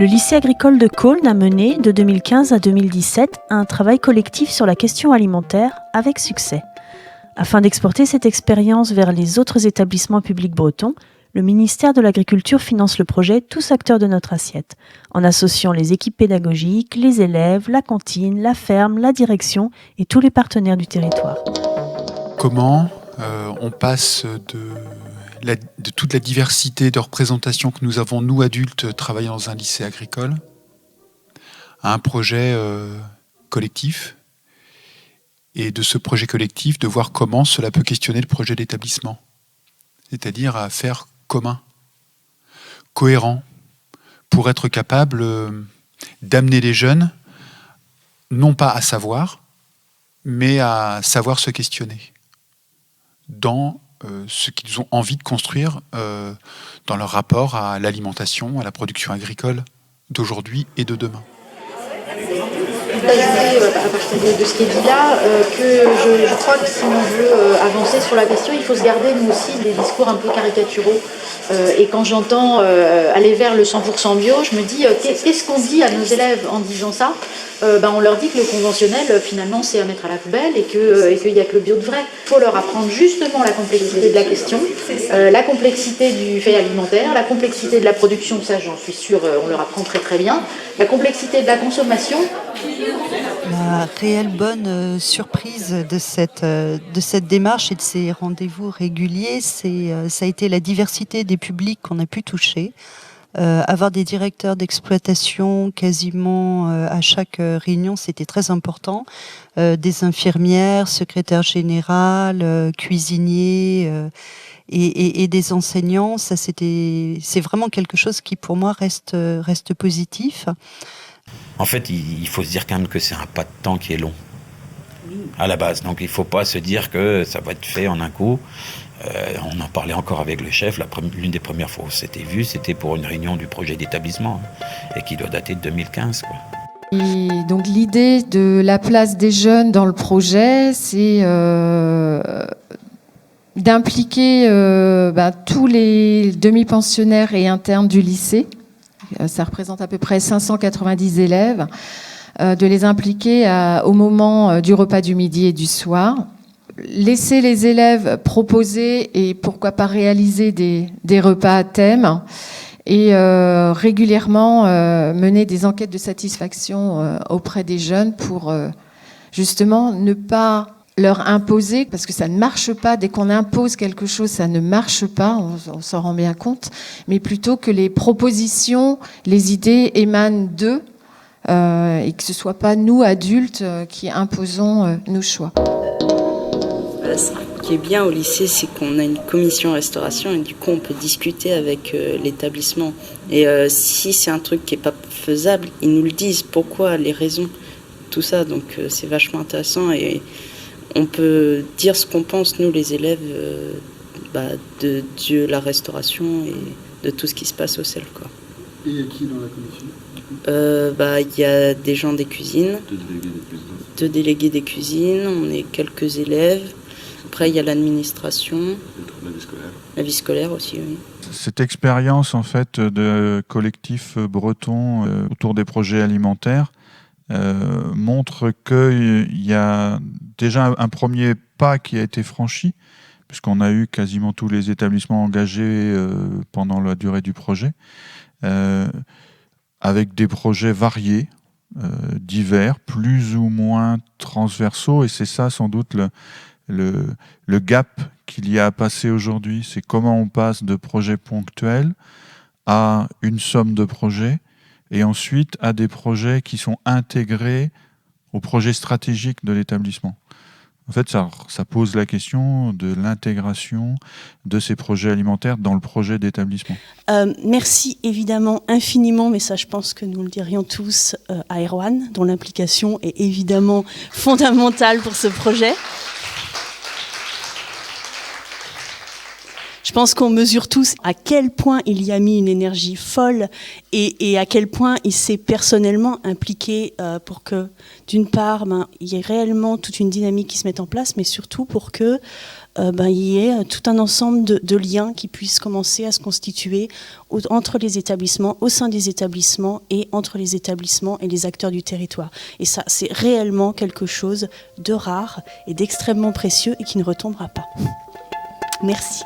Le lycée agricole de Cosne a mené, de 2015 à 2017, un travail collectif sur la question alimentaire avec succès. Afin d'exporter cette expérience vers les autres établissements publics bretons, le ministère de l'Agriculture finance le projet Tous acteurs de notre assiette, en associant les équipes pédagogiques, les élèves, la cantine, la ferme, la direction et tous les partenaires du territoire. Comment on passe de toute la diversité de représentations que nous avons, nous adultes, travaillant dans un lycée agricole, à un projet collectif, et de ce projet collectif, de voir comment cela peut questionner le projet d'établissement, c'est-à-dire à faire commun, cohérent, pour être capable d'amener les jeunes, non pas à savoir, mais à savoir se questionner dans ce qu'ils ont envie de construire dans leur rapport à l'alimentation, à la production agricole d'aujourd'hui et de demain. D'ajouter à partir de ce qui est dit là, que je crois que si on veut avancer sur la question, il faut se garder nous aussi des discours un peu caricaturaux. Et quand j'entends aller vers le 100% bio, je me dis qu'est-ce qu'on dit à nos élèves en disant ça? On leur dit que le conventionnel finalement c'est à mettre à la poubelle et qu'il n'y a que le bio de vrai. Il faut leur apprendre justement la complexité de la question, la complexité du fait alimentaire, la complexité de la production, ça j'en suis sûre, on leur apprend très très bien, la complexité de la consommation. La réelle bonne surprise de cette démarche et de ces rendez-vous réguliers, ça a été la diversité des publics qu'on a pu toucher. Avoir des directeurs d'exploitation quasiment à chaque réunion, c'était très important. Des infirmières, secrétaires générales, cuisiniers et des enseignants, c'est vraiment quelque chose qui pour moi reste positif. En fait, il faut se dire quand même que c'est un pas de temps qui est long, à la base. Donc il ne faut pas se dire que ça va être fait en un coup. On en parlait encore avec le chef. L'une des premières fois où c'était vu, c'était pour une réunion du projet d'établissement, et qui doit dater de 2015, quoi. Et donc l'idée de la place des jeunes dans le projet, c'est d'impliquer tous les demi-pensionnaires et internes du lycée. Ça représente à peu près 590 élèves, de les impliquer au moment du repas du midi et du soir. Laisser les élèves proposer et pourquoi pas réaliser des repas à thème et régulièrement mener des enquêtes de satisfaction auprès des jeunes pour justement ne pas leur imposer, parce que ça ne marche pas. Dès qu'on impose quelque chose, ça ne marche pas, on s'en rend bien compte, mais plutôt que les propositions, les idées émanent d'eux et que ce ne soit pas nous, adultes, qui imposons nos choix. Ce qui est bien au lycée, c'est qu'on a une commission restauration et du coup on peut discuter avec l'établissement. Et si c'est un truc qui n'est pas faisable, ils nous le disent, pourquoi, les raisons, tout ça. Donc c'est vachement intéressant et on peut dire ce qu'on pense, nous les élèves, de la restauration et de tout ce qui se passe au CEL, quoi. Et il y a qui dans la commission? Il y a des gens des cuisines, deux délégués des cuisines, on est quelques élèves. Après, il y a l'administration, la vie scolaire aussi, oui. Cette expérience en fait de collectif breton autour des projets alimentaires montre qu'il y a déjà un premier pas qui a été franchi, puisqu'on a eu quasiment tous les établissements engagés pendant la durée du projet, avec des projets variés, divers, plus ou moins transversaux, et c'est ça sans doute le gap qu'il y a à passer aujourd'hui. C'est comment on passe de projets ponctuels à une somme de projets, et ensuite à des projets qui sont intégrés au projet stratégique de l'établissement. En fait, ça pose la question de l'intégration de ces projets alimentaires dans le projet d'établissement. Merci évidemment infiniment, mais ça je pense que nous le dirions tous, à Erwan, dont l'implication est évidemment fondamentale pour ce projet. Je pense qu'on mesure tous à quel point il y a mis une énergie folle et à quel point il s'est personnellement impliqué pour que, d'une part, il y ait réellement toute une dynamique qui se mette en place, mais surtout pour que il y ait tout un ensemble de liens qui puissent commencer à se constituer entre les établissements, au sein des établissements et entre les établissements et les acteurs du territoire. Et ça, c'est réellement quelque chose de rare et d'extrêmement précieux et qui ne retombera pas. Merci.